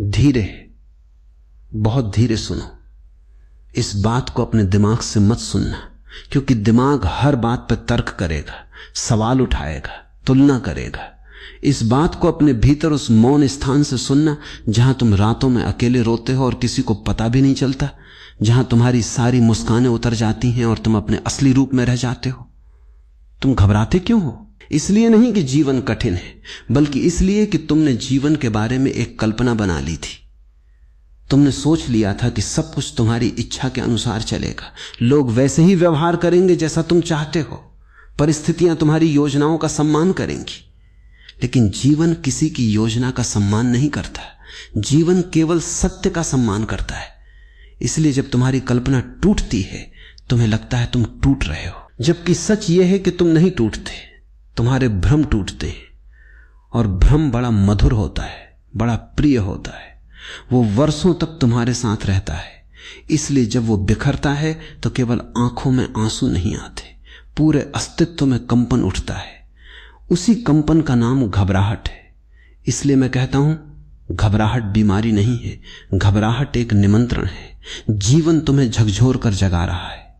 धीरे, बहुत धीरे सुनो। इस बात को अपने दिमाग से मत सुनना, क्योंकि दिमाग हर बात पर तर्क करेगा, सवाल उठाएगा, तुलना करेगा। इस बात को अपने भीतर उस मौन स्थान से सुनना जहां तुम रातों में अकेले रोते हो और किसी को पता भी नहीं चलता, जहां तुम्हारी सारी मुस्कानें उतर जाती हैं और तुम अपने असली रूप में रह जाते हो। तुम घबराते क्यों हो? इसलिए नहीं कि जीवन कठिन है, बल्कि इसलिए कि तुमने जीवन के बारे में एक कल्पना बना ली थी। तुमने सोच लिया था कि सब कुछ तुम्हारी इच्छा के अनुसार चलेगा, लोग वैसे ही व्यवहार करेंगे जैसा तुम चाहते हो, परिस्थितियां तुम्हारी योजनाओं का सम्मान करेंगी। लेकिन जीवन किसी की योजना का सम्मान नहीं करता, जीवन केवल सत्य का सम्मान करता है। इसलिए जब तुम्हारी कल्पना टूटती है, तुम्हें लगता है तुम टूट रहे हो, जबकि सच यह है कि तुम नहीं टूटते, तुम्हारे भ्रम टूटते हैं। और भ्रम बड़ा मधुर होता है, बड़ा प्रिय होता है, वो वर्षों तक तुम्हारे साथ रहता है। इसलिए जब वो बिखरता है तो केवल आंखों में आंसू नहीं आते, पूरे अस्तित्व में कंपन उठता है। उसी कंपन का नाम घबराहट है। इसलिए मैं कहता हूं, घबराहट बीमारी नहीं है, घबराहट एक निमंत्रण है। जीवन तुम्हें झकझोर कर जगा रहा है,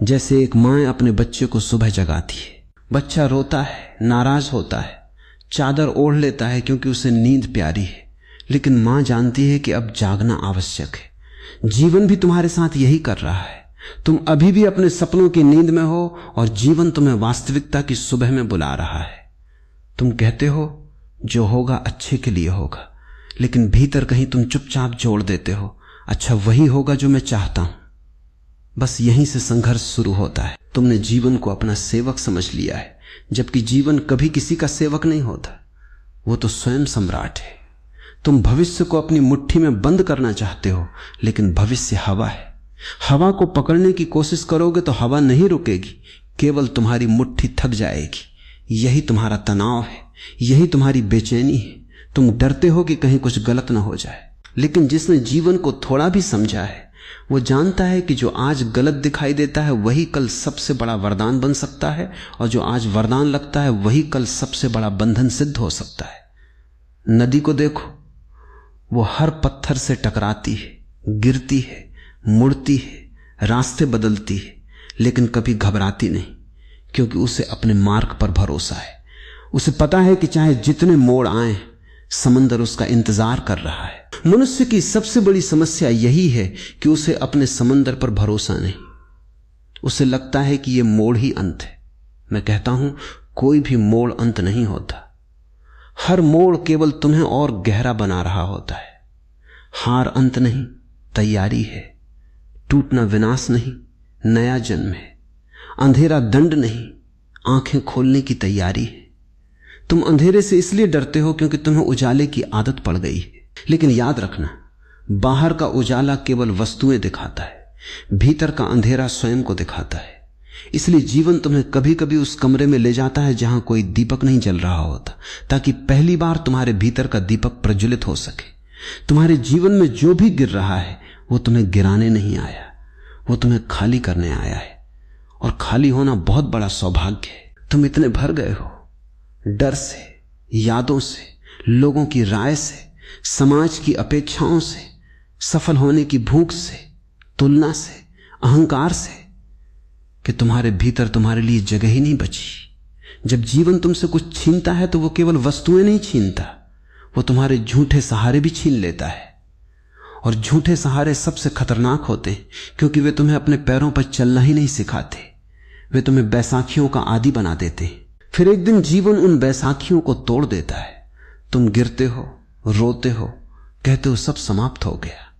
जैसे एक मां अपने बच्चे को सुबह जगाती है। बच्चा रोता है, नाराज होता है, चादर ओढ़ लेता है क्योंकि उसे नींद प्यारी है, लेकिन मां जानती है कि अब जागना आवश्यक है। जीवन भी तुम्हारे साथ यही कर रहा है। तुम अभी भी अपने सपनों की नींद में हो और जीवन तुम्हें वास्तविकता की सुबह में बुला रहा है। तुम कहते हो जो होगा अच्छे के लिए होगा, लेकिन भीतर कहीं तुम चुपचाप जोड़ देते हो, अच्छा वही होगा जो मैं चाहता हूं। बस यहीं से संघर्ष शुरू होता है। तुमने जीवन को अपना सेवक समझ लिया है, जबकि जीवन कभी किसी का सेवक नहीं होता, वो तो स्वयं सम्राट है। तुम भविष्य को अपनी मुट्ठी में बंद करना चाहते हो, लेकिन भविष्य हवा है। हवा को पकड़ने की कोशिश करोगे तो हवा नहीं रुकेगी, केवल तुम्हारी मुट्ठी थक जाएगी। यही तुम्हारा तनाव है, यही तुम्हारी बेचैनी है। तुम डरते हो कि कहीं कुछ गलत ना हो जाए। लेकिन जिसने जीवन को थोड़ा भी समझा है, वो जानता है कि जो आज गलत दिखाई देता है वही कल सबसे बड़ा वरदान बन सकता है, और जो आज वरदान लगता है वही कल सबसे बड़ा बंधन सिद्ध हो सकता है। नदी को देखो, वो हर पत्थर से टकराती है, गिरती है, मुड़ती है, रास्ते बदलती है, लेकिन कभी घबराती नहीं, क्योंकि उसे अपने मार्ग पर भरोसा है। उसे पता है कि चाहे जितने मोड़ आए, समंदर उसका इंतजार कर रहा है। मनुष्य की सबसे बड़ी समस्या यही है कि उसे अपने समंदर पर भरोसा नहीं। उसे लगता है कि यह मोड़ ही अंत है। मैं कहता हूं, कोई भी मोड़ अंत नहीं होता। हर मोड़ केवल तुम्हें और गहरा बना रहा होता है। हार अंत नहीं, तैयारी है। टूटना विनाश नहीं, नया जन्म है। अंधेरा दंड नहीं, आंखें खोलने की तैयारी है। तुम अंधेरे से इसलिए डरते हो क्योंकि तुम्हें उजाले की आदत पड़ गई है। लेकिन याद रखना, बाहर का उजाला केवल वस्तुएं दिखाता है, भीतर का अंधेरा स्वयं को दिखाता है। इसलिए जीवन तुम्हें कभी कभी उस कमरे में ले जाता है जहां कोई दीपक नहीं जल रहा होता, ताकि पहली बार तुम्हारे भीतर का दीपक प्रज्वलित हो सके। तुम्हारे जीवन में जो भी गिर रहा है वो तुम्हें गिराने नहीं आया, वो तुम्हें खाली करने आया है। और खाली होना बहुत बड़ा सौभाग्य है। तुम इतने भर गए हो डर से, यादों से, लोगों की राय से, समाज की अपेक्षाओं से, सफल होने की भूख से, तुलना से, अहंकार से, कि तुम्हारे भीतर तुम्हारे लिए जगह ही नहीं बची। जब जीवन तुमसे कुछ छीनता है तो वो केवल वस्तुएं नहीं छीनता, वो तुम्हारे झूठे सहारे भी छीन लेता है। और झूठे सहारे सबसे खतरनाक होते हैं, क्योंकि वे तुम्हें अपने पैरों पर चलना ही नहीं सिखाते, वे तुम्हें बैसाखियों का आदी बना देते हैं। फिर एक दिन जीवन उन बैसाखियों को तोड़ देता है। तुम गिरते हो, रोते हो, कहते हो सब समाप्त हो गया।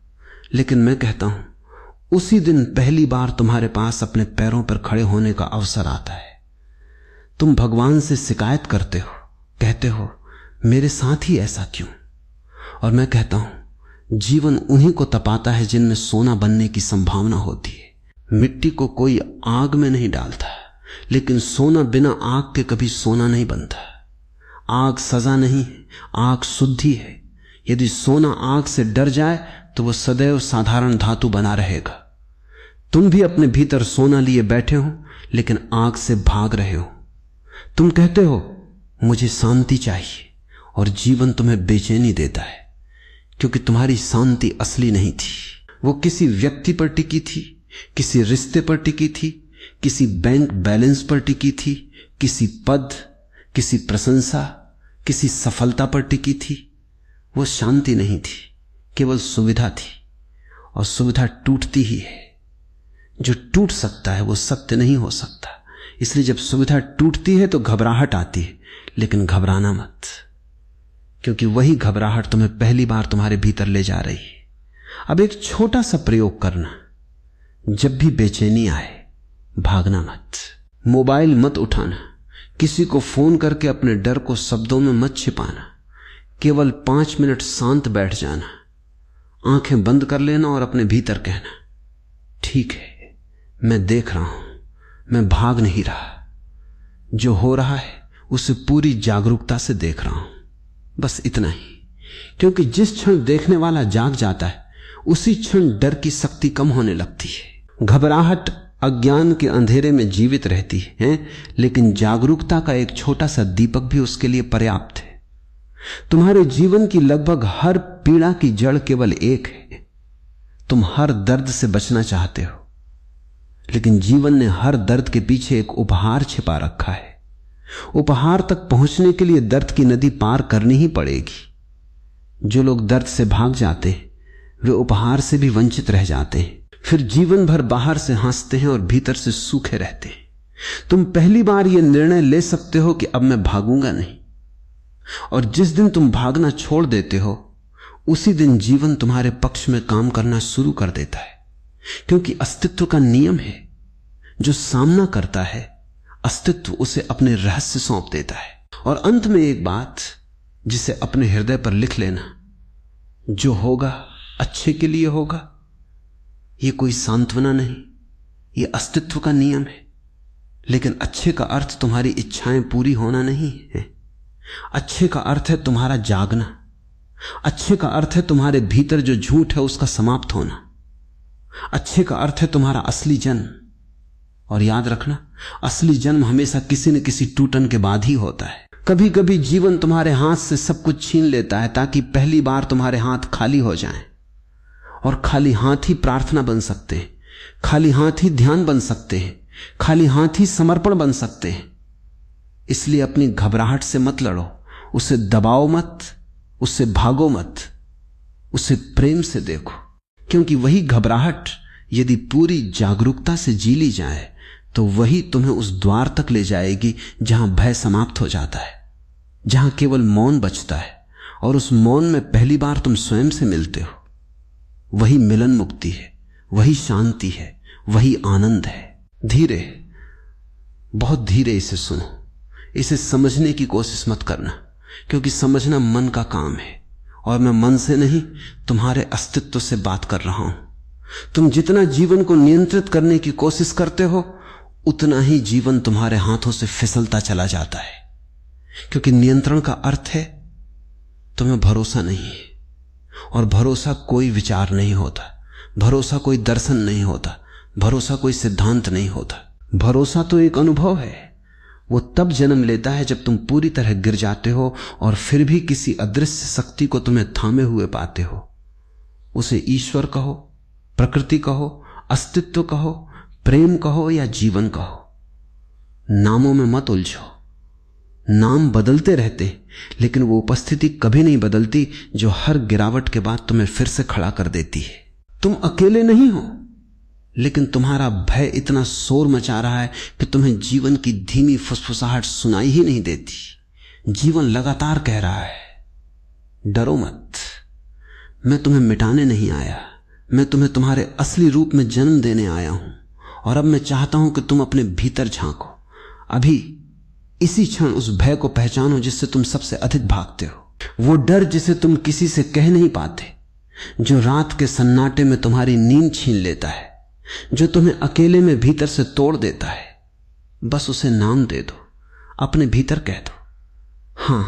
लेकिन मैं कहता हूं, उसी दिन पहली बार तुम्हारे पास अपने पैरों पर खड़े होने का अवसर आता है। तुम भगवान से शिकायत करते हो, कहते हो मेरे साथ ही ऐसा क्यों। और मैं कहता हूं, जीवन उन्हीं को तपाता है जिनमें सोना बनने की संभावना होती है। मिट्टी को कोई आग में नहीं डालता, लेकिन सोना बिना आग के कभी सोना नहीं बनता। आग सजा नहीं है, आग शुद्धि है। यदि सोना आग से डर जाए तो वह सदैव साधारण धातु बना रहेगा। तुम भी अपने भीतर सोना लिए बैठे हो, लेकिन आग से भाग रहे हो। तुम कहते हो मुझे शांति चाहिए, और जीवन तुम्हें बेचैनी देता है, क्योंकि तुम्हारी शांति असली नहीं थी। वो किसी व्यक्ति पर टिकी थी, किसी रिश्ते पर टिकी थी, किसी बैंक बैलेंस पर टिकी थी, किसी पद, किसी प्रशंसा, किसी सफलता पर टिकी थी। वो शांति नहीं थी, केवल सुविधा थी, और सुविधा टूटती ही है। जो टूट सकता है वो सत्य नहीं हो सकता। इसलिए जब सुविधा टूटती है तो घबराहट आती है, लेकिन घबराना मत, क्योंकि वही घबराहट तुम्हें पहली बार तुम्हारे भीतर ले जा रही है। अब एक छोटा सा प्रयोग करना, जब भी बेचैनी आए भागना मत, मोबाइल मत उठाना, किसी को फोन करके अपने डर को शब्दों में मत छिपाना, केवल 5 मिनट शांत बैठ जाना, आंखें बंद कर लेना और अपने भीतर कहना, ठीक है, मैं देख रहा हूं, मैं भाग नहीं रहा, जो हो रहा है उसे पूरी जागरूकता से देख रहा हूं। बस इतना ही, क्योंकि जिस क्षण देखने वाला जाग जाता है उसी क्षण डर की शक्ति कम होने लगती है। घबराहट अज्ञान के अंधेरे में जीवित रहती है, लेकिन जागरूकता का एक छोटा सा दीपक भी उसके लिए पर्याप्त है। तुम्हारे जीवन की लगभग हर पीड़ा की जड़ केवल एक है। तुम हर दर्द से बचना चाहते हो, लेकिन जीवन ने हर दर्द के पीछे एक उपहार छिपा रखा है। उपहार तक पहुंचने के लिए दर्द की नदी पार करनी ही पड़ेगी। जो लोग दर्द से भाग जाते हैं वे उपहार से भी वंचित रह जाते हैं, फिर जीवन भर बाहर से हंसते हैं और भीतर से सूखे रहते हैं। तुम पहली बार यह निर्णय ले सकते हो कि अब मैं भागूंगा नहीं, और जिस दिन तुम भागना छोड़ देते हो उसी दिन जीवन तुम्हारे पक्ष में काम करना शुरू कर देता है। क्योंकि अस्तित्व का नियम है, जो सामना करता है अस्तित्व उसे अपने रहस्य सौंप देता है। और अंत में एक बात जिसे अपने हृदय पर लिख लेना, जो होगा अच्छे के लिए होगा। यह कोई सांत्वना नहीं, यह अस्तित्व का नियम है। लेकिन अच्छे का अर्थ तुम्हारी इच्छाएं पूरी होना नहीं है। अच्छे का अर्थ है तुम्हारा जागना। अच्छे का अर्थ है तुम्हारे भीतर जो झूठ है उसका समाप्त होना। अच्छे का अर्थ है तुम्हारा असली जन्म। और याद रखना, असली जन्म हमेशा किसी न किसी टूटन के बाद ही होता है। कभी कभी जीवन तुम्हारे हाथ से सब कुछ छीन लेता है ताकि पहली बार तुम्हारे हाथ खाली हो जाएं, और खाली हाथ ही प्रार्थना बन सकते हैं, खाली हाथ ही ध्यान बन सकते हैं, खाली हाथ ही समर्पण बन सकते हैं। इसलिए अपनी घबराहट से मत लड़ो, उसे दबाओ मत, उससे भागो मत, उसे प्रेम से देखो। क्योंकि वही घबराहट यदि पूरी जागरूकता से जी ली जाए तो वही तुम्हें उस द्वार तक ले जाएगी जहां भय समाप्त हो जाता है, जहां केवल मौन बचता है, और उस मौन में पहली बार तुम स्वयं से मिलते हो। वही मिलन मुक्ति है, वही शांति है, वही आनंद है। धीरे, बहुत धीरे इसे सुनो। इसे समझने की कोशिश मत करना, क्योंकि समझना मन का काम है, और मैं मन से नहीं तुम्हारे अस्तित्व से बात कर रहा हूं। तुम जितना जीवन को नियंत्रित करने की कोशिश करते हो उतना ही जीवन तुम्हारे हाथों से फिसलता चला जाता है। क्योंकि नियंत्रण का अर्थ है तुम्हें भरोसा नहीं है, और भरोसा कोई विचार नहीं होता, भरोसा कोई दर्शन नहीं होता, भरोसा कोई सिद्धांत नहीं होता। भरोसा तो एक अनुभव है। वो तब जन्म लेता है जब तुम पूरी तरह गिर जाते हो और फिर भी किसी अदृश्य शक्ति को तुम्हें थामे हुए पाते हो। उसे ईश्वर कहो, प्रकृति कहो, अस्तित्व कहो, प्रेम कहो या जीवन कहो। नामों में मत उलझो। नाम बदलते रहते, लेकिन वो उपस्थिति कभी नहीं बदलती जो हर गिरावट के बाद तुम्हें फिर से खड़ा कर देती है। तुम अकेले नहीं हो, लेकिन तुम्हारा भय इतना शोर मचा रहा है कि तुम्हें जीवन की धीमी फुसफुसाहट सुनाई ही नहीं देती। जीवन लगातार कह रहा है, डरो मत, मैं तुम्हें मिटाने नहीं आया, मैं तुम्हें तुम्हारे असली रूप में जन्म देने आया हूं। और अब मैं चाहता हूं कि तुम अपने भीतर झांको। अभी इसी क्षण उस भय को पहचानो जिससे तुम सबसे अधिक भागते हो। वो डर जिसे तुम किसी से कह नहीं पाते, जो रात के सन्नाटे में तुम्हारी नींद छीन लेता है, जो तुम्हें अकेले में भीतर से तोड़ देता है। बस उसे नाम दे दो, अपने भीतर कह दो, हां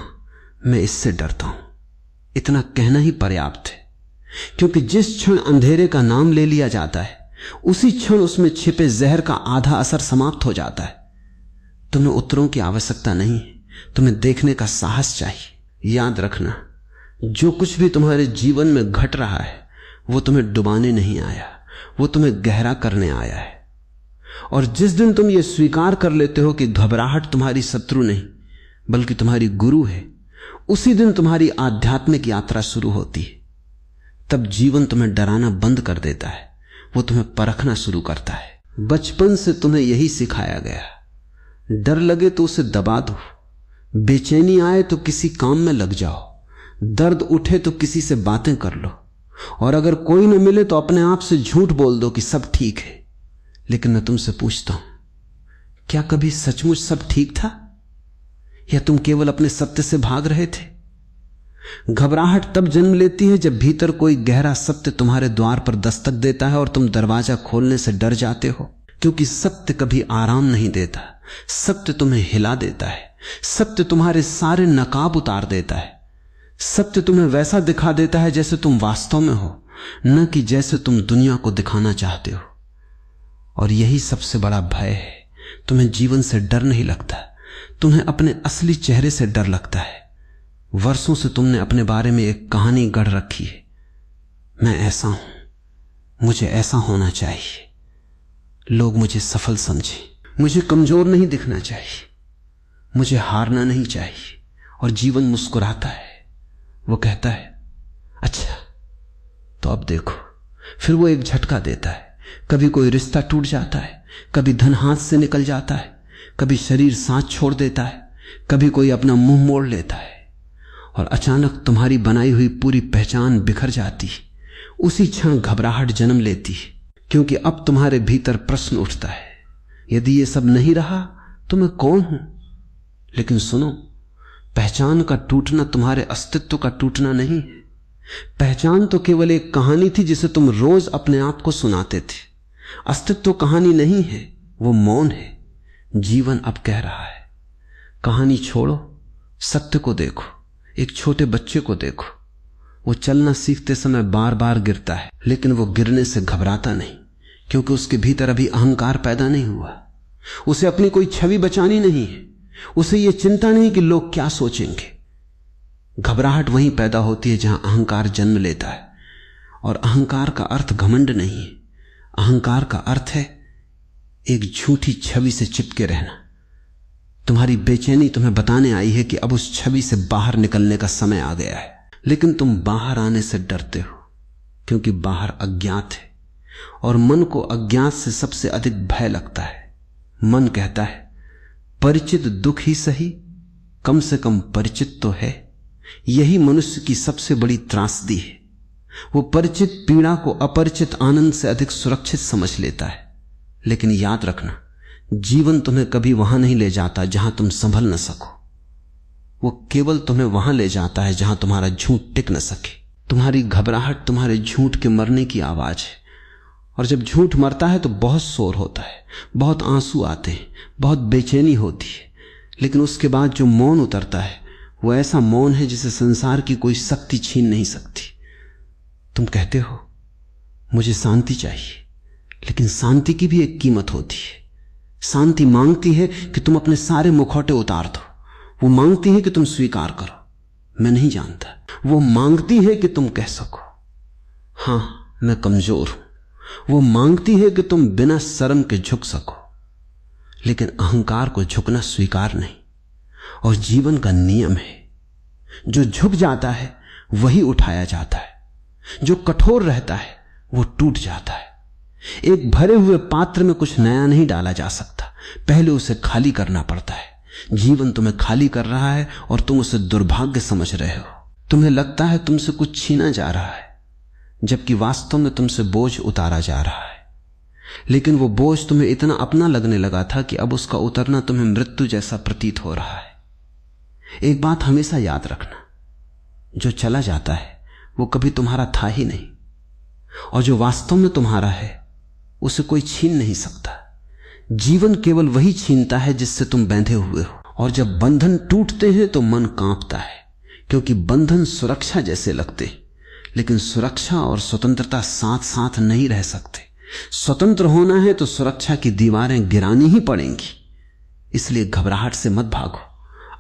मैं इससे डरता हूं। इतना कहना ही पर्याप्त है। क्योंकि जिस क्षण अंधेरे का नाम ले लिया जाता है उसी क्षण उसमें छिपे जहर का आधा असर समाप्त हो जाता है। तुम्हें उत्तरों की आवश्यकता नहीं है, तुम्हें देखने का साहस चाहिए। याद रखना, जो कुछ भी तुम्हारे जीवन में घट रहा है वो तुम्हें डुबाने नहीं आया, वो तुम्हें गहरा करने आया है। और जिस दिन तुम ये स्वीकार कर लेते हो कि घबराहट तुम्हारी शत्रु नहीं बल्कि तुम्हारी गुरु है, उसी दिन तुम्हारी आध्यात्मिक यात्रा शुरू होती है। तब जीवन तुम्हें डराना बंद कर देता है, वो तुम्हें परखना शुरू करता है। बचपन से तुम्हें यही सिखाया गया, डर लगे तो उसे दबा दो, बेचैनी आए तो किसी काम में लग जाओ, दर्द उठे तो किसी से बातें कर लो, और अगर कोई न मिले तो अपने आप से झूठ बोल दो कि सब ठीक है। लेकिन मैं तुमसे पूछता हूं, क्या कभी सचमुच सब ठीक था, या तुम केवल अपने सत्य से भाग रहे थे? घबराहट तब जन्म लेती है जब भीतर कोई गहरा सत्य तुम्हारे द्वार पर दस्तक देता है और तुम दरवाजा खोलने से डर जाते हो, क्योंकि सत्य कभी आराम नहीं देता। सत्य तुम्हें हिला देता है, सत्य तुम्हारे सारे नकाब उतार देता है, सत्य तुम्हें वैसा दिखा देता है जैसे तुम वास्तव में हो, न कि जैसे तुम दुनिया को दिखाना चाहते हो। और यही सबसे बड़ा भय है। तुम्हें जीवन से डर नहीं लगता, तुम्हें अपने असली चेहरे से डर लगता है। वर्षों से तुमने अपने बारे में एक कहानी गढ़ रखी है, मैं ऐसा हूं, मुझे ऐसा होना चाहिए, लोग मुझे सफल समझे, मुझे कमजोर नहीं दिखना चाहिए, मुझे हारना नहीं चाहिए। और जीवन मुस्कुराता है, वो कहता है अच्छा तो अब देखो। फिर वो एक झटका देता है, कभी कोई रिश्ता टूट जाता है, कभी धन हाथ से निकल जाता है, कभी शरीर सांस छोड़ देता है, कभी कोई अपना मुंह मोड़ लेता है, और अचानक तुम्हारी बनाई हुई पूरी पहचान बिखर जाती है। उसी क्षण घबराहट जन्म लेती है, क्योंकि अब तुम्हारे भीतर प्रश्न उठता है, यदि ये सब नहीं रहा तो मैं कौन हूं? लेकिन सुनो, पहचान का टूटना तुम्हारे अस्तित्व का टूटना नहीं है। पहचान तो केवल एक कहानी थी जिसे तुम रोज अपने आप को सुनाते थे। अस्तित्व कहानी नहीं है, वो मौन है। जीवन अब कह रहा है कहानी छोड़ो, सत्य को देखो। एक छोटे बच्चे को देखो, वो चलना सीखते समय बार बार गिरता है, लेकिन वो गिरने से घबराता नहीं, क्योंकि उसके भीतर अभी अहंकार पैदा नहीं हुआ। उसे अपनी कोई छवि बचानी नहीं है, उसे ये चिंता नहीं कि लोग क्या सोचेंगे। घबराहट वहीं पैदा होती है जहां अहंकार जन्म लेता है, और अहंकार का अर्थ घमंड नहीं है। अहंकार का अर्थ है एक झूठी छवि से चिपके रहना। तुम्हारी बेचैनी तुम्हें बताने आई है कि अब उस छवि से बाहर निकलने का समय आ गया है, लेकिन तुम बाहर आने से डरते हो, क्योंकि बाहर अज्ञात है, और मन को अज्ञात से सबसे अधिक भय लगता है। मन कहता है परिचित दुख ही सही, कम से कम परिचित तो है। यही मनुष्य की सबसे बड़ी त्रासदी है। वो परिचित पीड़ा को अपरिचित आनंद से अधिक सुरक्षित समझ लेता है। लेकिन याद रखना, जीवन तुम्हें कभी वहां नहीं ले जाता जहां तुम संभल न सको। वो केवल तुम्हें वहां ले जाता है जहां तुम्हारा झूठ टिक न सके। तुम्हारी घबराहट तुम्हारे झूठ के मरने की आवाज है, और जब झूठ मरता है तो बहुत शोर होता है, बहुत आंसू आते हैं, बहुत बेचैनी होती है। लेकिन उसके बाद जो मौन उतरता है वो ऐसा मौन है जिसे संसार की कोई शक्ति छीन नहीं सकती। तुम कहते हो मुझे शांति चाहिए, लेकिन शांति की भी एक कीमत होती है। शांति मांगती है कि तुम अपने सारे मुखौटे उतार दो। वो मांगती है कि तुम स्वीकार करो मैं नहीं जानता। वो मांगती है कि तुम कह सको हां मैं कमजोर हूं। वो मांगती है कि तुम बिना शर्म के झुक सको। लेकिन अहंकार को झुकना स्वीकार नहीं, और जीवन का नियम है जो झुक जाता है वही उठाया जाता है, जो कठोर रहता है वो टूट जाता है। एक भरे हुए पात्र में कुछ नया नहीं डाला जा सकता, पहले उसे खाली करना पड़ता है। जीवन तुम्हें खाली कर रहा है और तुम उसे दुर्भाग्य समझ रहे हो। तुम्हें लगता है तुमसे कुछ छीना जा रहा है, जबकि वास्तव में तुमसे बोझ उतारा जा रहा है। लेकिन वो बोझ तुम्हें इतना अपना लगने लगा था कि अब उसका उतरना तुम्हें मृत्यु जैसा प्रतीत हो रहा है। एक बात हमेशा याद रखना, जो चला जाता है वो कभी तुम्हारा था ही नहीं, और जो वास्तव में तुम्हारा है उसे कोई छीन नहीं सकता। जीवन केवल वही छीनता है जिससे तुम बंधे हुए हो, और जब बंधन टूटते हैं तो मन कांपता है, क्योंकि बंधन सुरक्षा जैसे लगते, लेकिन सुरक्षा और स्वतंत्रता साथ साथ नहीं रह सकते। स्वतंत्र होना है तो सुरक्षा की दीवारें गिरानी ही पड़ेंगी। इसलिए घबराहट से मत भागो।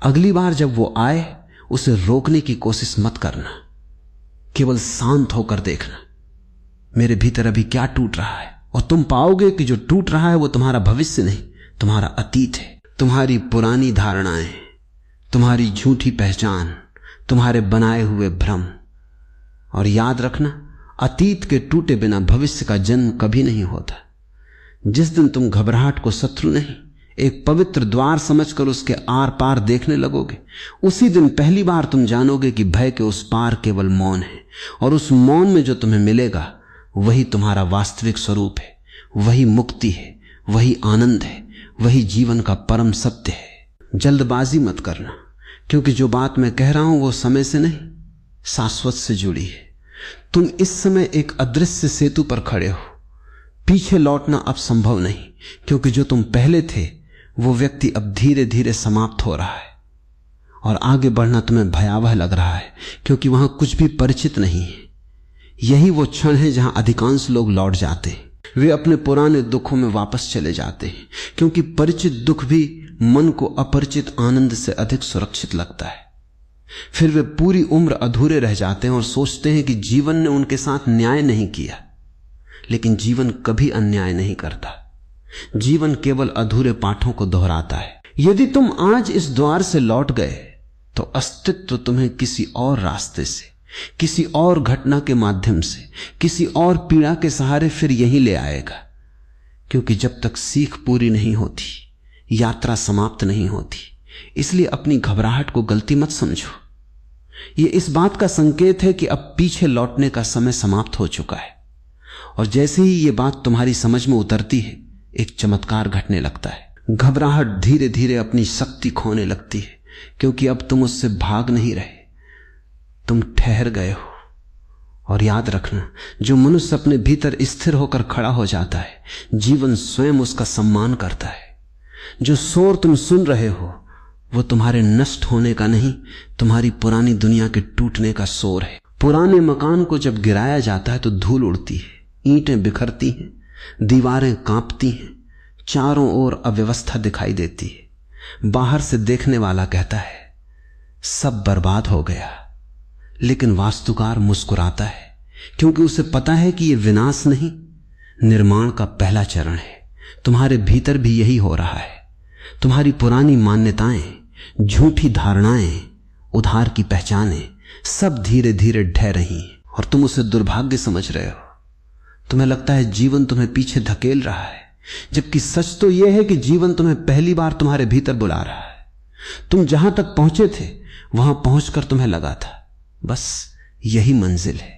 अगली बार जब वो आए उसे रोकने की कोशिश मत करना। केवल शांत होकर देखना मेरे भीतर अभी क्या टूट रहा है, और तुम पाओगे कि जो टूट रहा है वो तुम्हारा भविष्य नहीं, तुम्हारा अतीत है। तुम्हारी पुरानी धारणाएं, तुम्हारी झूठी पहचान, तुम्हारे बनाए हुए भ्रम। और याद रखना, अतीत के टूटे बिना भविष्य का जन्म कभी नहीं होता। जिस दिन तुम घबराहट को शत्रु नहीं, एक पवित्र द्वार समझकर उसके आर पार देखने लगोगे, उसी दिन पहली बार तुम जानोगे कि भय के उस पार केवल मौन है। और उस मौन में जो तुम्हें मिलेगा वही तुम्हारा वास्तविक स्वरूप है, वही मुक्ति है, वही आनंद है, वही जीवन का परम सत्य है। जल्दबाजी मत करना, क्योंकि जो बात मैं कह रहा हूं वो समय से नहीं, शाश्वत से जुड़ी है। तुम इस समय एक अदृश्य सेतु पर खड़े हो। पीछे लौटना अब संभव नहीं, क्योंकि जो तुम पहले थे वो व्यक्ति अब धीरे धीरे समाप्त हो रहा है। और आगे बढ़ना तुम्हें भयावह लग रहा है, क्योंकि वहां कुछ भी परिचित नहीं है। यही वो क्षण है जहां अधिकांश लोग लौट जाते हैं। वे अपने पुराने दुखों में वापस चले जाते हैं, क्योंकि परिचित दुख भी मन को अपरिचित आनंद से अधिक सुरक्षित लगता है। फिर वे पूरी उम्र अधूरे रह जाते हैं और सोचते हैं कि जीवन ने उनके साथ न्याय नहीं किया। लेकिन जीवन कभी अन्याय नहीं करता। जीवन केवल अधूरे पाठों को दोहराता है। यदि तुम आज इस द्वार से लौट गए तो अस्तित्व तुम्हें किसी और रास्ते से, किसी और घटना के माध्यम से, किसी और पीड़ा के सहारे फिर यहीं ले आएगा। क्योंकि जब तक सीख पूरी नहीं होती, यात्रा समाप्त नहीं होती। इसलिए अपनी घबराहट को गलती मत समझो। यह इस बात का संकेत है कि अब पीछे लौटने का समय समाप्त हो चुका है। और जैसे ही यह बात तुम्हारी समझ में उतरती है, एक चमत्कार घटने लगता है। घबराहट धीरे धीरे अपनी शक्ति खोने लगती है, क्योंकि अब तुम उससे भाग नहीं रहे, तुम ठहर गए हो। और याद रखना, जो मनुष्य अपने भीतर स्थिर होकर खड़ा हो जाता है, जीवन स्वयं उसका सम्मान करता है। जो शोर तुम सुन रहे हो वो तुम्हारे नष्ट होने का नहीं, तुम्हारी पुरानी दुनिया के टूटने का शोर है। पुराने मकान को जब गिराया जाता है तो धूल उड़ती है, ईंटें बिखरती हैं, दीवारें कांपती हैं, चारों ओर अव्यवस्था दिखाई देती है। बाहर से देखने वाला कहता है सब बर्बाद हो गया, लेकिन वास्तुकार मुस्कुराता है, क्योंकि उसे पता है कि यह विनाश नहीं, निर्माण का पहला चरण है। तुम्हारे भीतर भी यही हो रहा है। तुम्हारी पुरानी मान्यताएं, झूठी धारणाएं, उधार की पहचानें सब धीरे धीरे ढह रही हैं, और तुम उसे दुर्भाग्य समझ रहे हो। तुम्हें लगता है जीवन तुम्हें पीछे धकेल रहा है, जबकि सच तो यह है कि जीवन तुम्हें पहली बार तुम्हारे भीतर बुला रहा है। तुम जहां तक पहुंचे थे वहां पहुंचकर तुम्हें लगा था बस यही मंजिल है।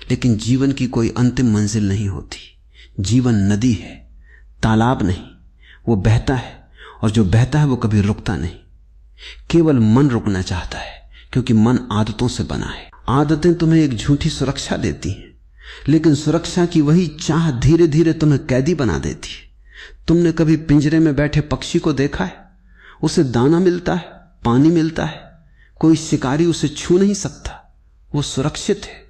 लेकिन जीवन की कोई अंतिम मंजिल नहीं होती। जीवन नदी है, तालाब नहीं। वो बहता है, और जो बहता है वो कभी रुकता नहीं। केवल मन रुकना चाहता है, क्योंकि मन आदतों से बना है। आदतें तुम्हें एक झूठी सुरक्षा देती हैं, लेकिन सुरक्षा की वही चाह धीरे धीरे तुम्हें कैदी बना देती है। तुमने कभी पिंजरे में बैठे पक्षी को देखा है? उसे दाना मिलता है, पानी मिलता है, कोई शिकारी उसे छू नहीं सकता। वो सुरक्षित है,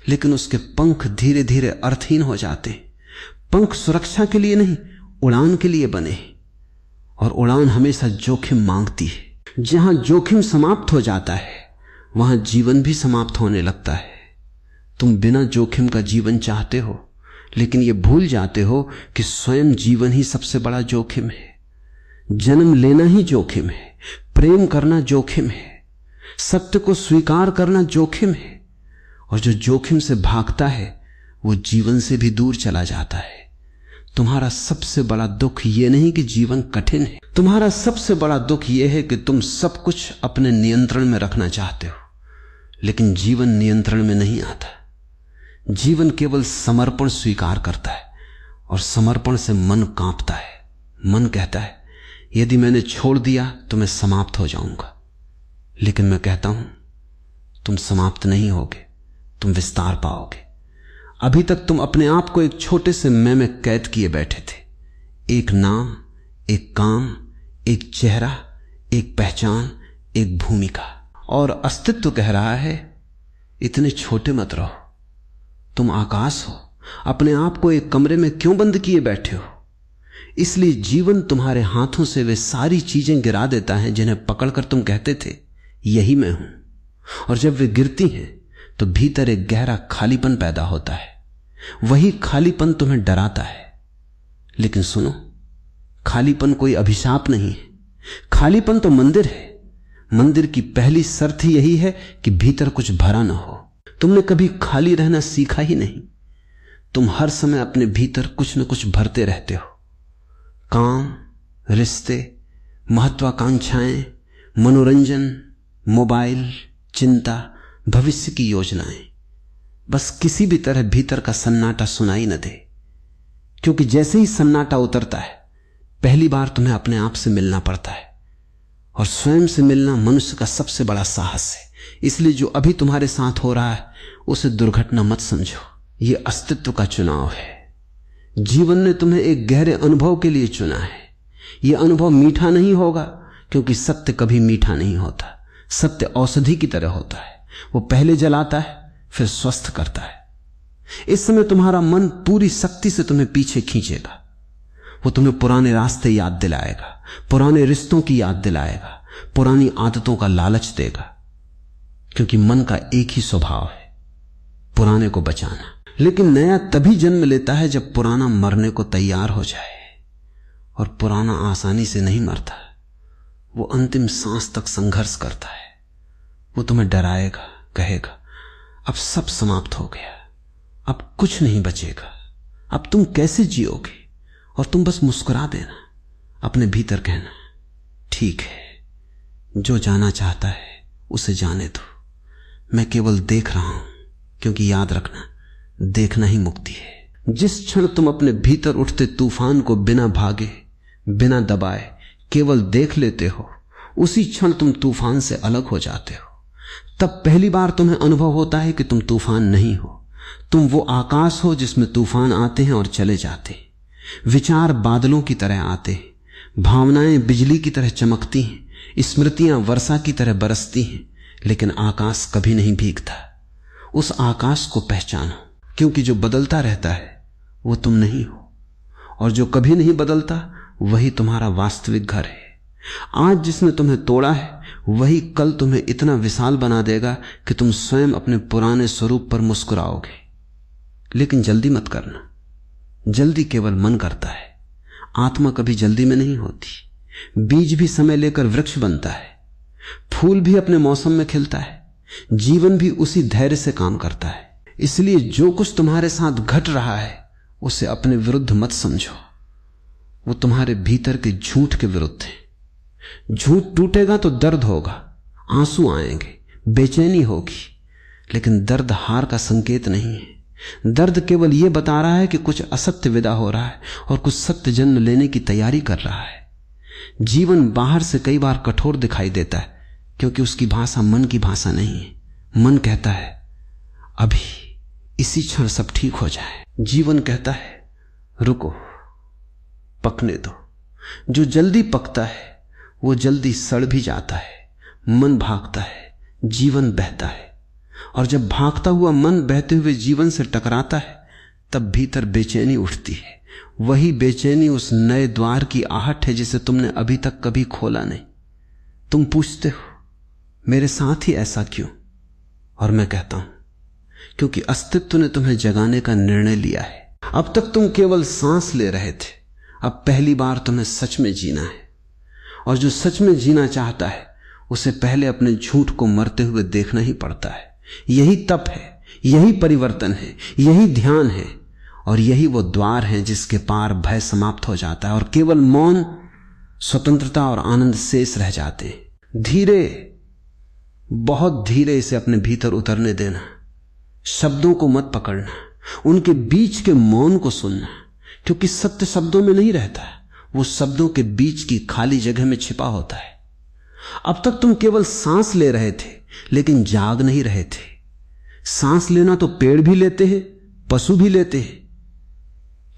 लेकिन उसके पंख धीरे धीरे अर्थहीन हो जाते हैं। पंख सुरक्षा के लिए नहीं, उड़ान के लिए बने, और उड़ान हमेशा जोखिम मांगती है। जहां जोखिम समाप्त हो जाता है वहां जीवन भी समाप्त होने लगता है। तुम बिना जोखिम का जीवन चाहते हो, लेकिन यह भूल जाते हो कि स्वयं जीवन ही सबसे बड़ा जोखिम है। जन्म लेना ही जोखिम है, प्रेम करना जोखिम है, सत्य को स्वीकार करना जोखिम है। और जो जोखिम से भागता है वो जीवन से भी दूर चला जाता है। तुम्हारा सबसे बड़ा दुख यह नहीं कि जीवन कठिन है, तुम्हारा सबसे बड़ा दुख यह है कि तुम सब कुछ अपने नियंत्रण में रखना चाहते हो, लेकिन जीवन नियंत्रण में नहीं आता। जीवन केवल समर्पण स्वीकार करता है, और समर्पण से मन कांपता है। मन कहता है यदि मैंने छोड़ दिया तो मैं समाप्त हो जाऊंगा। लेकिन मैं कहता हूं तुम समाप्त नहीं होगे, तुम विस्तार पाओगे। अभी तक तुम अपने आप को एक छोटे से मैं में कैद किए बैठे थे। एक नाम, एक काम, एक चेहरा, एक पहचान, एक भूमिका। और अस्तित्व कह रहा है इतने छोटे मत रहो, तुम आकाश हो। अपने आप को एक कमरे में क्यों बंद किए बैठे हो? इसलिए जीवन तुम्हारे हाथों से वे सारी चीजें गिरा देता है जिन्हें पकड़कर तुम कहते थे यही मैं हूं। और जब वे गिरती हैं तो भीतर एक गहरा खालीपन पैदा होता है। वही खालीपन तुम्हें डराता है। लेकिन सुनो, खालीपन कोई अभिशाप नहीं है। खालीपन तो मंदिर है। मंदिर की पहली शर्त ही यही है कि भीतर कुछ भरा ना हो। तुमने कभी खाली रहना सीखा ही नहीं। तुम हर समय अपने भीतर कुछ न कुछ भरते रहते हो। काम, रिश्ते, महत्वाकांक्षाएं, मनोरंजन, मोबाइल, चिंता, भविष्य की योजनाएं। बस किसी भी तरह भीतर का सन्नाटा सुनाई न दे, क्योंकि जैसे ही सन्नाटा उतरता है पहली बार तुम्हें अपने आप से मिलना पड़ता है। और स्वयं से मिलना मनुष्य का सबसे बड़ा साहस है। इसलिए जो अभी तुम्हारे साथ हो रहा है उसे दुर्घटना मत समझो। यह अस्तित्व का चुनाव है। जीवन ने तुम्हें एक गहरे अनुभव के लिए चुना है। यह अनुभव मीठा नहीं होगा, क्योंकि सत्य कभी मीठा नहीं होता। सत्य औषधि की तरह होता है। वो पहले जलाता है, फिर स्वस्थ करता है। इस समय तुम्हारा मन पूरी शक्ति से तुम्हें पीछे खींचेगा। वो तुम्हें पुराने रास्ते याद दिलाएगा, पुराने रिश्तों की याद दिलाएगा, पुरानी आदतों का लालच देगा, क्योंकि मन का एक ही स्वभाव है, पुराने को बचाना। लेकिन नया तभी जन्म लेता है जब पुराना मरने को तैयार हो जाए। और पुराना आसानी से नहीं मरता, वो अंतिम सांस तक संघर्ष करता है। वो तुम्हें डराएगा, कहेगा अब सब समाप्त हो गया, अब कुछ नहीं बचेगा, अब तुम कैसे जियोगे। और तुम बस मुस्कुरा देना, अपने भीतर कहना ठीक है, जो जाना चाहता है उसे जाने दो, मैं केवल देख रहा हूं। क्योंकि याद रखना, देखना ही मुक्ति है। जिस क्षण तुम अपने भीतर उठते तूफान को बिना भागे, बिना दबाए केवल देख लेते हो, उसी क्षण तुम तूफान से अलग हो जाते हो। तब पहली बार तुम्हें अनुभव होता है कि तुम तूफान नहीं हो। तुम वो आकाश हो जिसमें तूफान आते हैं और चले जाते हैं। विचार बादलों की तरह आते हैं, भावनाएं बिजली की तरह चमकती हैं, स्मृतियां वर्षा की तरह बरसती हैं, लेकिन आकाश कभी नहीं भीगता। उस आकाश को पहचानो, क्योंकि जो बदलता रहता है वो तुम नहीं हो, और जो कभी नहीं बदलता वही तुम्हारा वास्तविक घर है। आज जिसने तुम्हें तोड़ा है वही कल तुम्हें इतना विशाल बना देगा कि तुम स्वयं अपने पुराने स्वरूप पर मुस्कुराओगे। लेकिन जल्दी मत करना, जल्दी केवल मन करता है। आत्मा कभी जल्दी में नहीं होती। बीज भी समय लेकर वृक्ष बनता है, फूल भी अपने मौसम में खिलता है, जीवन भी उसी धैर्य से काम करता है। इसलिए जो कुछ तुम्हारे साथ घट रहा है उसे अपने विरुद्ध मत समझो। वो तुम्हारे भीतर के झूठ के विरुद्ध है। झूठ टूटेगा तो दर्द होगा, आंसू आएंगे, बेचैनी होगी, लेकिन दर्द हार का संकेत नहीं है। दर्द केवल यह बता रहा है कि कुछ असत्य विदा हो रहा है और कुछ सत्य जन्म लेने की तैयारी कर रहा है। जीवन बाहर से कई बार कठोर दिखाई देता है, क्योंकि उसकी भाषा मन की भाषा नहीं है। मन कहता है अभी इसी क्षण सब ठीक हो जाए। जीवन कहता है रुको, पकने दो। जो जल्दी पकता है वो जल्दी सड़ भी जाता है। मन भागता है, जीवन बहता है, और जब भागता हुआ मन बहते हुए जीवन से टकराता है तब भीतर बेचैनी उठती है। वही बेचैनी उस नए द्वार की आहट है जिसे तुमने अभी तक कभी खोला नहीं। तुम पूछते हो मेरे साथ ही ऐसा क्यों, और मैं कहता हूं क्योंकि अस्तित्व ने तुम्हें जगाने का निर्णय लिया है। अब तक तुम केवल सांस ले रहे थे, अब पहली बार तुम्हें सच में जीना है। और जो सच में जीना चाहता है उसे पहले अपने झूठ को मरते हुए देखना ही पड़ता है। यही तप है, यही परिवर्तन है, यही ध्यान है, और यही वो द्वार है जिसके पार भय समाप्त हो जाता है और केवल मौन, स्वतंत्रता और आनंद शेष रह जाते हैं। धीरे, बहुत धीरे इसे अपने भीतर उतरने देना। शब्दों को मत पकड़ना, उनके बीच के मौन को सुनना, क्योंकि सत्य शब्दों में नहीं रहता, वो शब्दों के बीच की खाली जगह में छिपा होता है। अब तक तुम केवल सांस ले रहे थे लेकिन जाग नहीं रहे थे। सांस लेना तो पेड़ भी लेते हैं, पशु भी लेते हैं।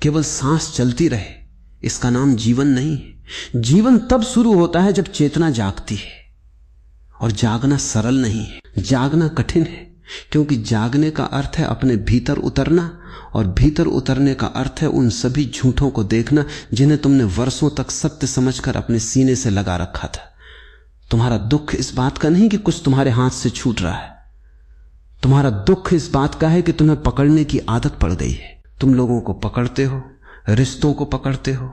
केवल सांस चलती रहे, इसका नाम जीवन नहीं है। जीवन तब शुरू होता है जब चेतना जागती है, और जागना सरल नहीं है, जागना कठिन है, क्योंकि जागने का अर्थ है अपने भीतर उतरना, और भीतर उतरने का अर्थ है उन सभी झूठों को देखना जिन्हें तुमने वर्षों तक सत्य समझकर अपने सीने से लगा रखा था। तुम्हारा दुख इस बात का नहीं कि कुछ तुम्हारे हाथ से छूट रहा है, तुम्हारा दुख इस बात का है कि तुम्हें पकड़ने की आदत पड़ गई है। तुम लोगों को पकड़ते हो, रिश्तों को पकड़ते हो,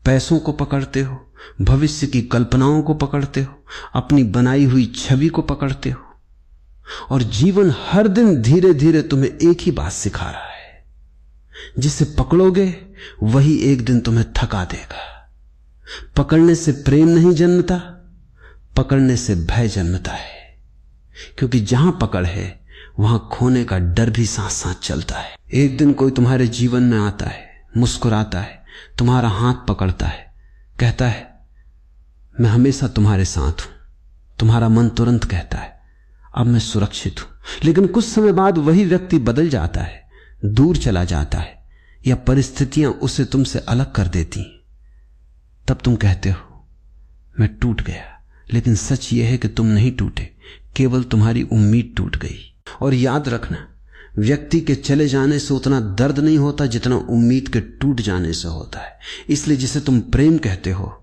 पैसों को पकड़ते हो, भविष्य की कल्पनाओं को पकड़ते हो, अपनी बनाई हुई छवि को पकड़ते हो, और जीवन हर दिन धीरे धीरे तुम्हें एक ही बात सिखा रहा है, जिसे पकड़ोगे वही एक दिन तुम्हें थका देगा। पकड़ने से प्रेम नहीं जन्मता, पकड़ने से भय जन्मता है, क्योंकि जहां पकड़ है वहां खोने का डर भी साथ साथ चलता है। एक दिन कोई तुम्हारे जीवन में आता है, मुस्कुराता है, तुम्हारा हाथ पकड़ता है, कहता है मैं हमेशा तुम्हारे साथ हूं। तुम्हारा मन तुरंत कहता है अब मैं सुरक्षित हूं। लेकिन कुछ समय बाद वही व्यक्ति बदल जाता है, दूर चला जाता है, या परिस्थितियां उसे तुमसे अलग कर देती। तब तुम कहते हो मैं टूट गया। लेकिन सच यह है कि तुम नहीं टूटे, केवल तुम्हारी उम्मीद टूट गई। और याद रखना, व्यक्ति के चले जाने से उतना दर्द नहीं होता जितना उम्मीद के टूट जाने से होता है। इसलिए जिसे तुम प्रेम कहते हो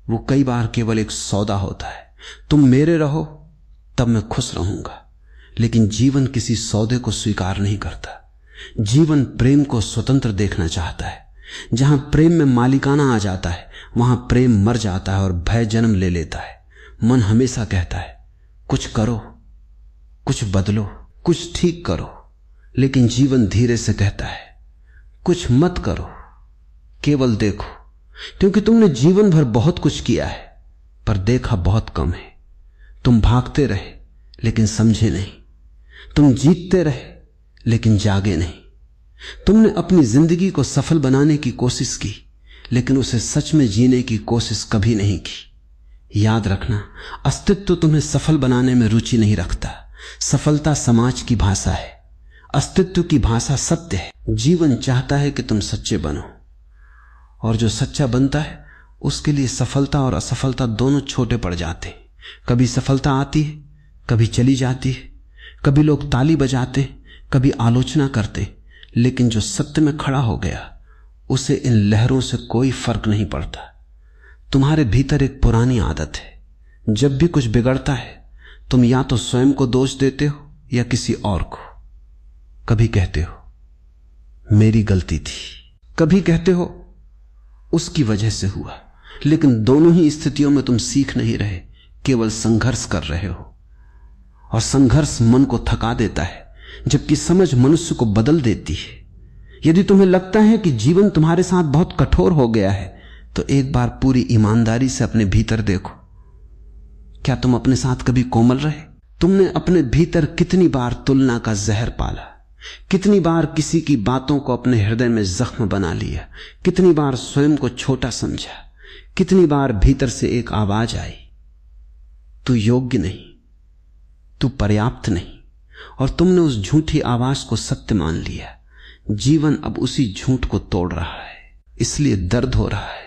वो कई बार केवल एक सौदा होता है। तुम मेरे रहो तब मैं खुश रहूंगा। लेकिन जीवन किसी सौदे को स्वीकार नहीं करता। जीवन प्रेम को स्वतंत्र देखना चाहता है। जहां प्रेम में मालिकाना आ जाता है वहां प्रेम मर जाता है और भय जन्म ले लेता है। मन हमेशा कहता है कुछ करो, कुछ बदलो, कुछ ठीक करो। लेकिन जीवन धीरे से कहता है कुछ मत करो, केवल देखो। क्योंकि तुमने जीवन भर बहुत कुछ किया है पर देखा बहुत कम है। तुम भागते रहे लेकिन समझे नहीं। तुम जीतते रहे लेकिन जागे नहीं। तुमने अपनी जिंदगी को सफल बनाने की कोशिश की लेकिन उसे सच में जीने की कोशिश कभी नहीं की। याद रखना, अस्तित्व तुम्हें सफल बनाने में रुचि नहीं रखता। सफलता समाज की भाषा है, अस्तित्व की भाषा सत्य है। जीवन चाहता है कि तुम सच्चे बनो, और जो सच्चा बनता है उसके लिए सफलता और असफलता दोनों छोटे पड़ जाते हैं। कभी सफलता आती है, कभी चली जाती है, कभी लोग ताली बजाते, कभी आलोचना करते, लेकिन जो सत्य में खड़ा हो गया उसे इन लहरों से कोई फर्क नहीं पड़ता। तुम्हारे भीतर एक पुरानी आदत है, जब भी कुछ बिगड़ता है तुम या तो स्वयं को दोष देते हो या किसी और को। कभी कहते हो मेरी गलती थी, कभी कहते हो उसकी वजह से हुआ। लेकिन दोनों ही स्थितियों में तुम सीख नहीं रहे, केवल संघर्ष कर रहे हो। और संघर्ष मन को थका देता है, जबकि समझ मनुष्य को बदल देती है। यदि तुम्हें लगता है कि जीवन तुम्हारे साथ बहुत कठोर हो गया है तो एक बार पूरी ईमानदारी से अपने भीतर देखो। क्या तुम अपने साथ कभी कोमल रहे? तुमने अपने भीतर कितनी बार तुलना का जहर पाला, कितनी बार किसी की बातों को अपने हृदय में जख्म बना लिया, कितनी बार स्वयं को छोटा समझा, कितनी बार भीतर से एक आवाज आई तू योग्य नहीं, तू पर्याप्त नहीं, और तुमने उस झूठी आवाज को सत्य मान लिया। जीवन अब उसी झूठ को तोड़ रहा है, इसलिए दर्द हो रहा है।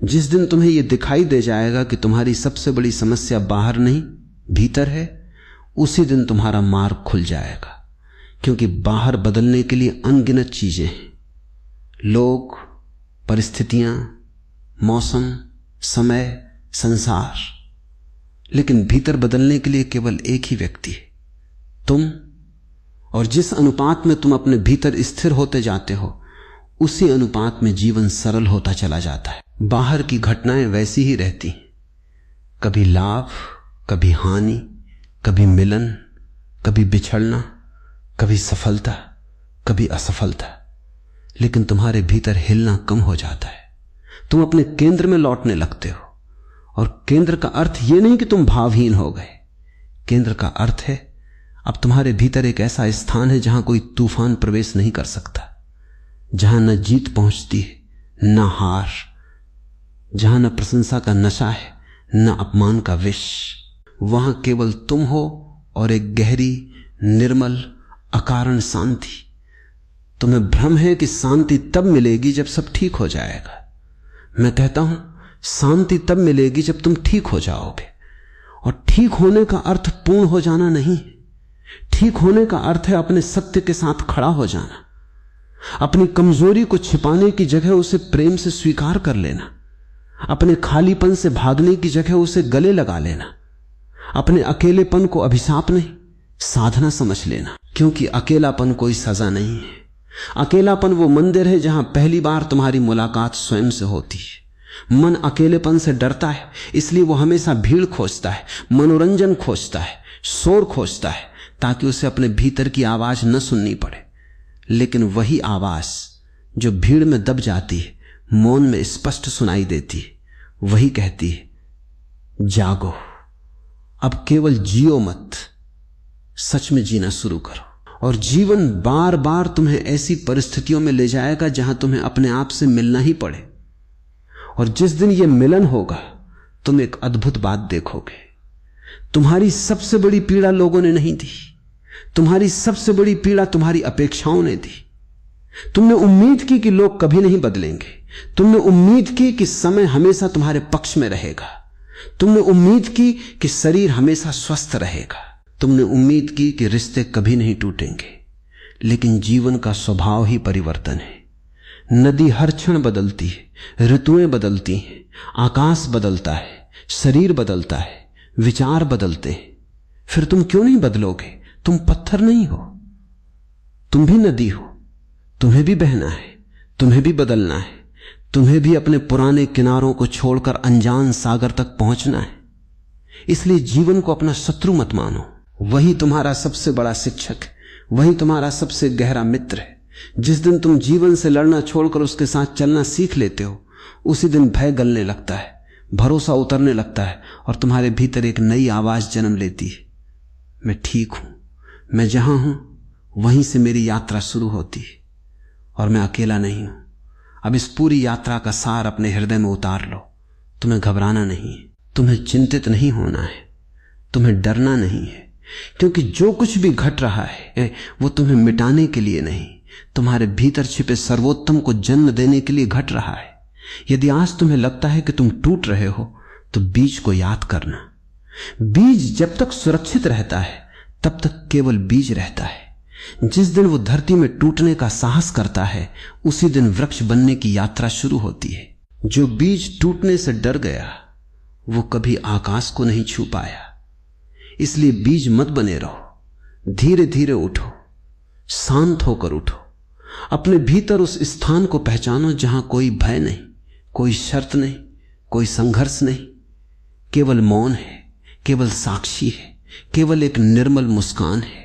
जिस दिन तुम्हें यह दिखाई दे जाएगा कि तुम्हारी सबसे बड़ी समस्या बाहर नहीं भीतर है, उसी दिन तुम्हारा मार्ग खुल जाएगा। क्योंकि बाहर बदलने के लिए अनगिनत चीजें हैं, लोग, परिस्थितियां, मौसम, समय, संसार। लेकिन भीतर बदलने के लिए केवल एक ही व्यक्ति है, तुम। और जिस अनुपात में तुम अपने भीतर स्थिर होते जाते हो उसी अनुपात में जीवन सरल होता चला जाता है। बाहर की घटनाएं वैसी ही रहती हैं, कभी लाभ, कभी हानि, कभी मिलन, कभी बिछड़ना, कभी सफलता, कभी असफलता। लेकिन तुम्हारे भीतर हिलना कम हो जाता है, तुम अपने केंद्र में लौटने लगते हो। और केंद्र का अर्थ यह नहीं कि तुम भावहीन हो गए। केंद्र का अर्थ है अब तुम्हारे भीतर एक ऐसा स्थान है जहां कोई तूफान प्रवेश नहीं कर सकता, जहां न जीत पहुंचती है न हार, जहां न प्रशंसा का नशा है न अपमान का विष। वहां केवल तुम हो और एक गहरी, निर्मल, अकारण शांति। तुम्हें भ्रम है कि शांति तब मिलेगी जब सब ठीक हो जाएगा। मैं कहता हूं शांति तब मिलेगी जब तुम ठीक हो जाओगे। और ठीक होने का अर्थ पूर्ण हो जाना नहीं, ठीक होने का अर्थ है अपने सत्य के साथ खड़ा हो जाना, अपनी कमजोरी को छिपाने की जगह उसे प्रेम से स्वीकार कर लेना, अपने खालीपन से भागने की जगह उसे गले लगा लेना, अपने अकेलेपन को अभिशाप नहीं साधना समझ लेना, क्योंकि अकेलापन कोई सजा नहीं है। अकेलापन वो मंदिर है जहां पहली बार तुम्हारी मुलाकात स्वयं से होती है। मन अकेलेपन से डरता है, इसलिए वो हमेशा भीड़ खोजता है, मनोरंजन खोजता है, शोर खोजता है, ताकि उसे अपने भीतर की आवाज न सुननी पड़े। लेकिन वही आवाज जो भीड़ में दब जाती है, मौन में स्पष्ट सुनाई देती है, वही कहती है, जागो, अब केवल जियो मत, सच में जीना शुरू करो। और जीवन बार बार तुम्हें ऐसी परिस्थितियों में ले जाएगा जहां तुम्हें अपने आप से मिलना ही पड़े। और जिस दिन यह मिलन होगा, तुम एक अद्भुत बात देखोगे। तुम्हारी सबसे बड़ी पीड़ा लोगों ने नहीं दी, तुम्हारी सबसे बड़ी पीड़ा तुम्हारी अपेक्षाओं ने दी। तुमने उम्मीद की कि लोग कभी नहीं बदलेंगे, तुमने उम्मीद की कि समय हमेशा तुम्हारे पक्ष में रहेगा, तुमने उम्मीद की कि शरीर हमेशा स्वस्थ रहेगा, तुमने उम्मीद की कि रिश्ते कभी नहीं टूटेंगे। लेकिन जीवन का स्वभाव ही परिवर्तन है। नदी हर क्षण बदलती है, ऋतुएं बदलती हैं, आकाश बदलता है, शरीर बदलता है, विचार बदलते हैं। फिर तुम क्यों नहीं बदलोगे? तुम पत्थर नहीं हो, तुम भी नदी हो, तुम्हें भी बहना है, तुम्हें भी बदलना है, तुम्हें भी अपने पुराने किनारों को छोड़कर अनजान सागर तक पहुंचना है। इसलिए जीवन को अपना शत्रु मत मानो, वही तुम्हारा सबसे बड़ा शिक्षक है, वही तुम्हारा सबसे गहरा मित्र है। जिस दिन तुम जीवन से लड़ना छोड़कर उसके साथ चलना सीख लेते हो, उसी दिन भय गलने लगता है, भरोसा उतरने लगता है, और तुम्हारे भीतर एक नई आवाज जन्म लेती है, मैं ठीक हूं, मैं जहां हूं वहीं से मेरी यात्रा शुरू होती है, और मैं अकेला नहीं हूं। अब इस पूरी यात्रा का सार अपने हृदय में उतार लो। तुम्हें घबराना नहीं है, तुम्हें चिंतित नहीं होना है, तुम्हें डरना नहीं है, क्योंकि जो कुछ भी घट रहा है वो तुम्हें मिटाने के लिए नहीं, तुम्हारे भीतर छिपे सर्वोत्तम को जन्म देने के लिए घट रहा है। यदि आज तुम्हें लगता है कि तुम टूट रहे हो, तो बीज को याद करना। बीज जब तक सुरक्षित रहता है तब तक केवल बीज रहता है। जिस दिन वो धरती में टूटने का साहस करता है, उसी दिन वृक्ष बनने की यात्रा शुरू होती है। जो बीज टूटने से डर गया, वो कभी आकाश को नहीं छू पाया। इसलिए बीज मत बने रहो, धीरे धीरे उठो, शांत होकर उठो, अपने भीतर उस स्थान को पहचानो जहां कोई भय नहीं, कोई शर्त नहीं, कोई संघर्ष नहीं, केवल मौन है, केवल साक्षी है, केवल एक निर्मल मुस्कान है।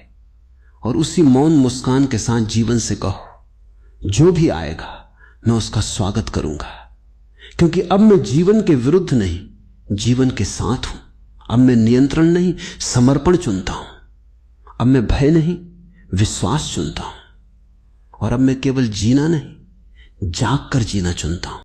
और उसी मौन मुस्कान के साथ जीवन से कहो, जो भी आएगा मैं उसका स्वागत करूंगा, क्योंकि अब मैं जीवन के विरुद्ध नहीं, जीवन के साथ हूं। अब मैं नियंत्रण नहीं, समर्पण चुनता हूं। अब मैं भय नहीं, विश्वास चुनता हूं। और अब मैं केवल जीना नहीं, जाग कर जीना चुनता हूं।